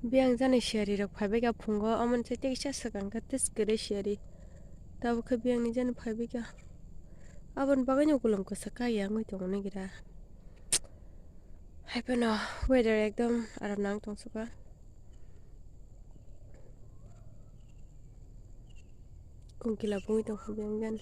Biang jani shari rok phaibe ga phungo amon se tek sha sakang ka tis kere shari tabu kha biang ni jani phaibe ga abon bagai no kulum ko saka ya ngoi tong ne gira haipeno weather ekdom aram nang tong suka kongkila bungi tong biang jan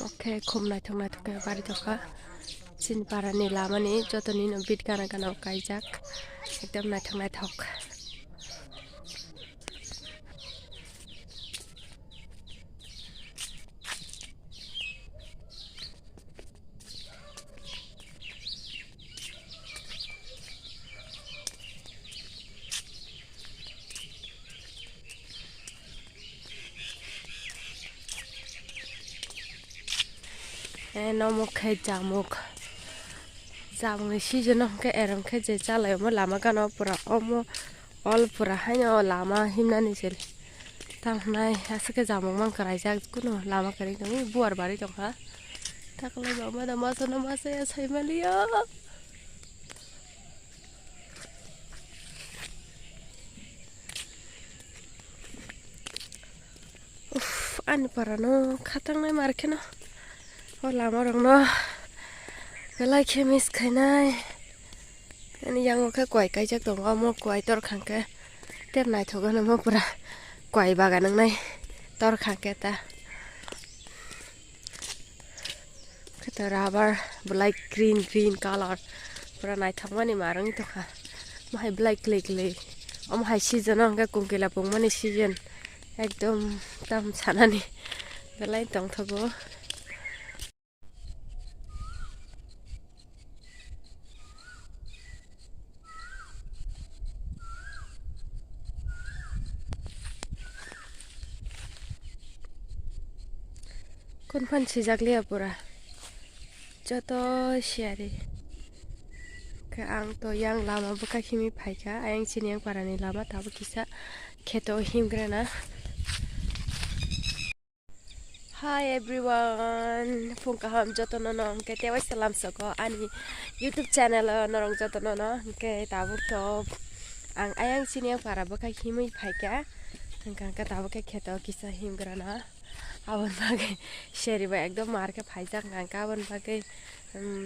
oke khum nai thong ka bari thoka chin para ni lama ni jotoni no bit kana kana kaijak ekdom nai thok nomok khai jamuk ni season no ke eram khe je chalai mo lama kana pura omo all pura haino lama himna ni sel tamnai asake jamuk man karai jak kuno lama kari tangi buar bari tongha takle mama da masa na masa ya sai malia ani parano khatang nai markeno o lama rong no belai chemis khainai ani yango kha kwai kai jak tong mo kwai tor khangke ter nai thogan mo pura kwai bagan nang nai tor khangke ta kata rubber belai green color pura nai thangmani marang to kha mahai belai clay om hai season ang ka kongkela pong mani season ekdom tam sanani belai tong thogo kon phan sijaklia pura joto siari ke ang to yang lama buka khimi phaika ayang chiniang parani lama tabu kisa kheto himgrena. Hi everyone, phungka ham joto no ke tewa salam soko ani YouTube channel norong joto no ke tabu to ang ayang chiniang para buka khimi phaika tangkang ka tabu ke kheto kisa himgrena abon bagai sheri ba ekdom mar ke phaijak ang ka abon bagai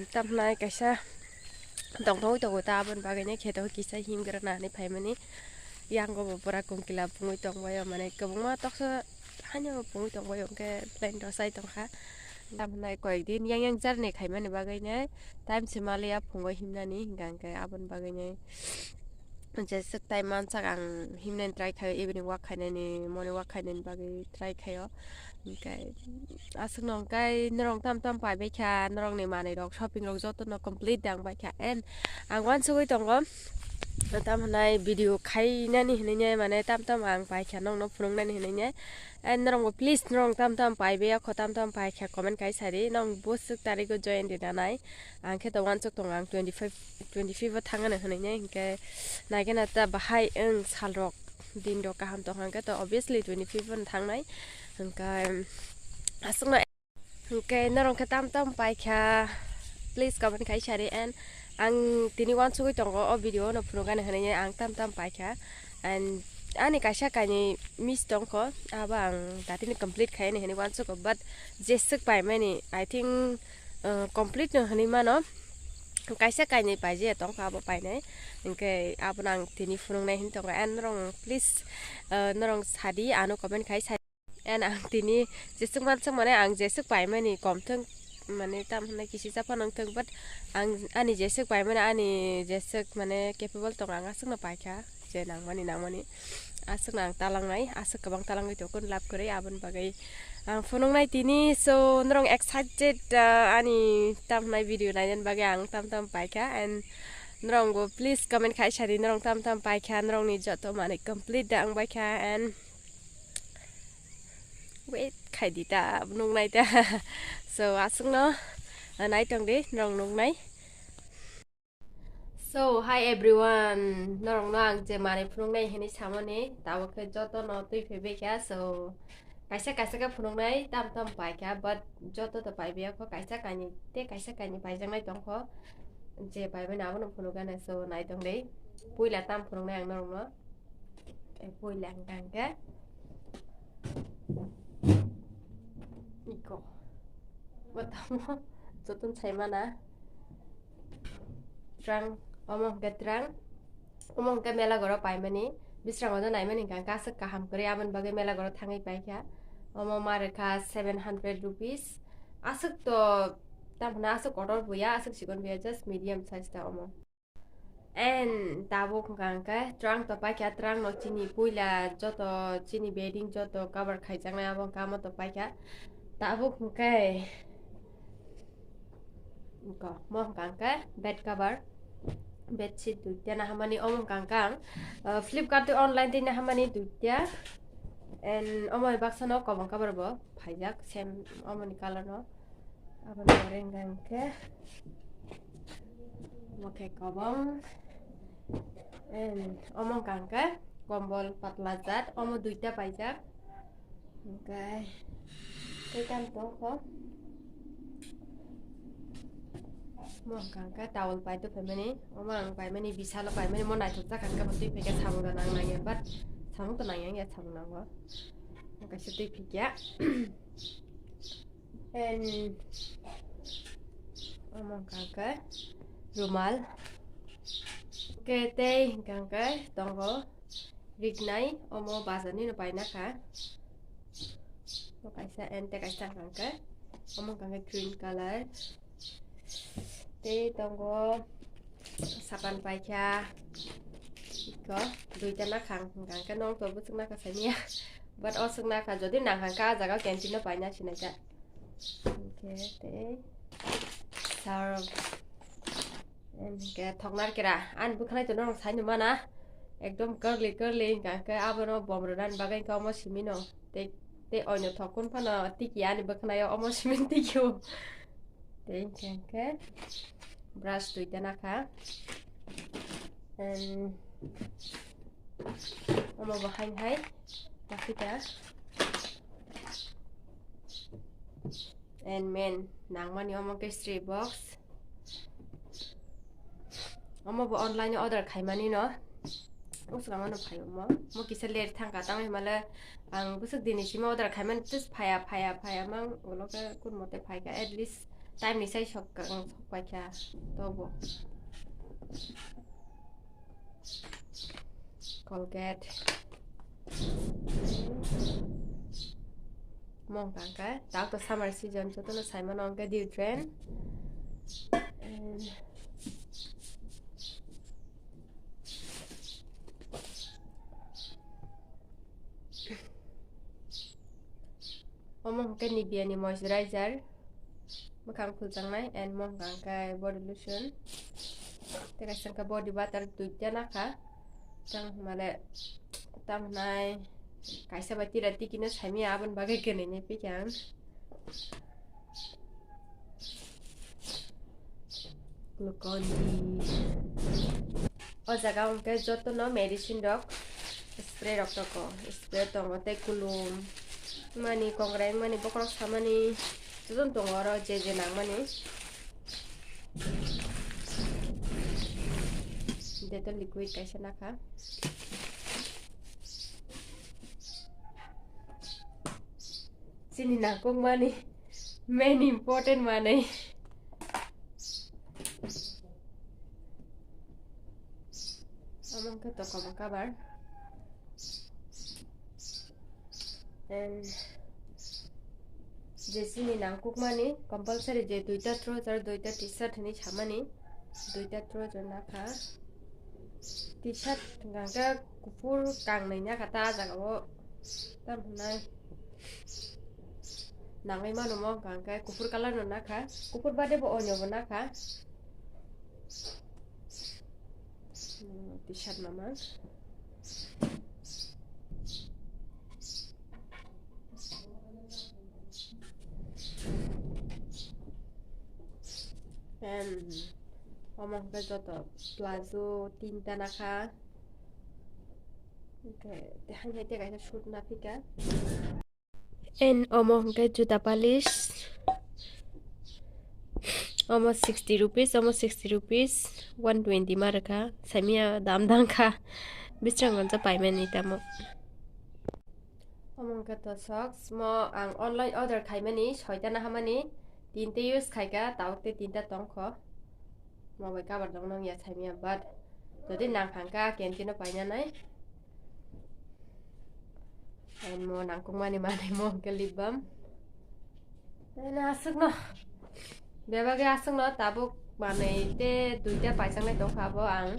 tamnai kaisa dong thoi to ta abon bagai ne kheto kisa himgrena ni phaimani yang go pura kongkila pungoi tong bayo mane kebungma toksa hanya pungoi tong bayo ke plan do sai tong kha tamnai koi din yang jar ne khaimani bagai ne time simalia pungoi himnani gang ke abon bagai ne je sek time man sak ang himnen try khayo evening walk khainani morning walk khainani bagai try khayo kai asung nong kai norong tam pai be kha norong ni mane rok shopping rok joto no complete dang bai kha and ang wan sugoi tongo tam hanai video khainani hinai mane tam ang pai kha nong no phunungnani hinai and norong please norong tam pai be kho tam pai kha comment kai sari nong bosuk tari go join dinanai ang khe to wan chok tong ang 25 thangana hinai ke naigena ta bahai eng salrok din do ka ham to hang ka to obviously 25 thangnai hangkai asungna hangkai norong kha tam pai kha please comment kai sari and ang tini wan sugoi tongo o video no phunugane hanai ang tam pai kha and ani kaisa kaini miss tongko aba ang datini complete khai ne hani wan sugo but jesuk pai mani I think complete no hani mano kaisa kaini pai je tong ka aba pai nai hangkai abnang tini phunungnai hin tongo and norong please norong sadi ano comment khai sari and ang tini jesuk man sang mane ang jesuk pai mani komthang mane tam hanai kisi chapa nang thang but ang ani jesuk pai mane ani jesuk mane capable tong ang asung na pai kha je nangmani asung nang talang nai asuk kabang talang itu kun lap kore abon bagai ang phonong nai tini so norong excited ani tam nai video nai den bagai ang tam pai kha and norong go please comment khai sari norong tam pai kha norong ni joto mane complete da ang bai kha and wait khai di ta nung nai ta so asung no nai tong de norong nung nai So hi everyone, norong nang je mani phunung nai hini samani tawo ke joto no tui phebe kya so kaisa ka phunung nai tam pai kya but joto to pai bia ko kaisa kani pai jang nai tong ko je pai ba na bo phunung ga na so nai tong dei pui la tam phunung nai ang norong no e pui lang kang ka iko watamo jotun chai mana trang omong ke trang omong ke mela goro pai mani bisrang ojo nai mani kang kasak kaham kore aman bagai mela goro thangai pai kya omo mare ka 700 rupees asuk to tamna asuk kotor buya asuk sikon buya just medium size ta omo and tabo kang ka trang to pai kya trang no chini puila joto chini bedding joto cover khai jang na abong kamo to pai kya tabo kai ko mo kang ka bed cover bedsheet duitya na hamani omong kangkang Flipkart to online tin na hamani duitya and omoi baksa no kobong kabar bo phaijak same omoni color no abon goreng gangke moke kobong and omong kangka kombol patla jat omo duitya paijak okay tekan to ko mong kangka towel pai to family omang pai mani bisalo pai mani mo nai thukta kangka botui peke samung da nang nang but samung to nang ya samung nang bo okay so tui pikya and omong kangka rumal kete kangka tonggo rignai omo bazani no pai na ka kaisa ente kaisa kangka omong kangka green color te tonggo sapan paikha iko duita na khang kangka nong to busuk na ka sania but osuk na ka jodi nang kangka jaga canteen no pai na sina ja okay te sarv and ke thoknar kera an bukhnai to nong sai no mana ekdom curly kangka abono bomrodan bagai ka omo simino te oino thokun phana tiki ani bukhnai omo simin tikyo te kangka brush duita na ka and omo bahain hai makita and men nangmani omo ke stray box omo bo online order khaimani no usama no phayo mo kisa ler thangka tang himala ang busuk dini sima order khaiman just phaya mang uloka kun mote phaika at least time ni sai sok paikha tobo Colgate mong kangka tao to summer season so to no saimon ongka deodorant and omong ke Nivea ni moisturizer makang khulchang nai and mong kangka body lotion te kaisang ka body butter tuitya na ka tang male tam nai kaisa bati rati kina sami abon bagai kene ne pikan glucon o jaga ongke joto no medicine dok spray rok to ko spray tongo te kulum mani kongreng mani bokrok samani jodon tongo ro je nang mani deto liquid kaisa naka sini nangkong mani main important mani omong ke toko makabar and je sini nangkuk mani compulsory je duita trouser duita t-shirt ni chamani duita trouser naka t-shirt gangka kupur kang nai na kata jaga bo tam nai nangai mano mo gangka kupur color no naka kupur bade bo onyo bo naka t-shirt mama and Omong ke joto plazo tinta nakha. Okay, hang hete kaisa shoot na pika. En omong ke juta polish. Almost 60 rupees, almost 60 rupees. 120 maraka. Samia dam dang kha. Bistrang gonja paimani tamo. Omong ke to socks mo ang online order khaimani soita na hamani. Tinte use khaika tawte tinta tongkho. Mo bai kabar dong nang ya samia but যদি নাং ফাংকা কেনটিনো পাইনা নাই and mo nangkung mani mo ke libam na asuk no bebage asuk no tabuk manai te duita paisang nai tong khabo ang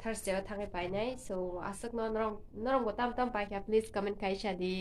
Thursday thangai painai so asuk no norong bo tam tam paikha please comment kaisa di